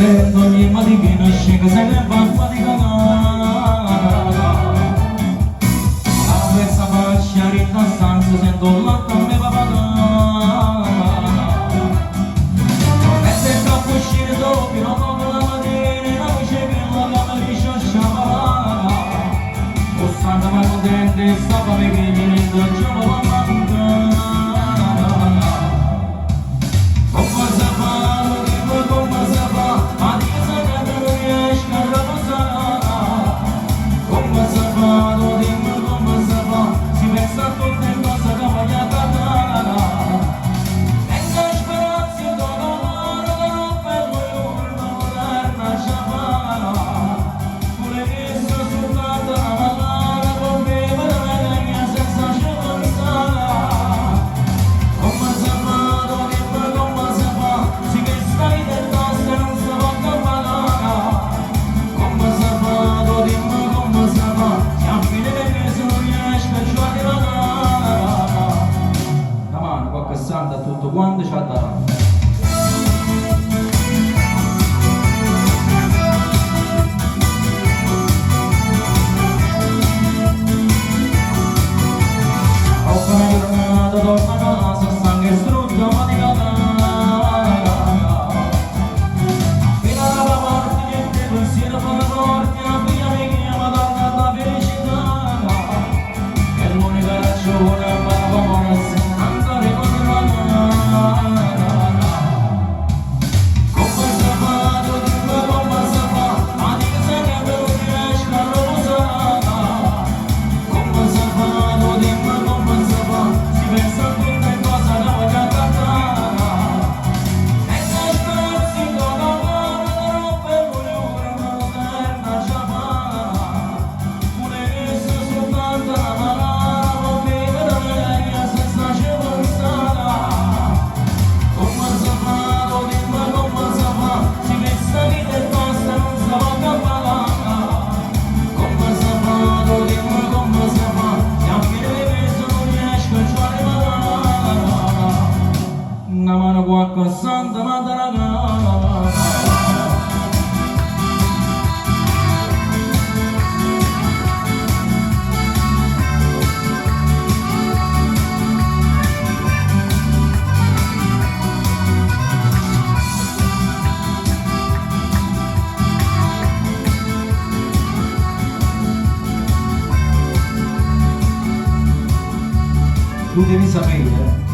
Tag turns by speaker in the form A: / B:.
A: sento ogni mattina scega se ne va faticata. A questa faccia rinda stanza sento l'alta me papà. E se troppo uscire doppio non come la mattina non c'è che la cama di sciasciava. O santa ma contente stava me che gli rintracciava la manca. Santa tutto quanto c'ha dato. Ho camminato torno a casa, stanca e strutta maticata. Fino alla morte, niente pensiero fa la morte, la figlia mi chiama donna da felicità. È l'unica ragione per la morte. Una mano qua Santa Madonna. Tu devi sapere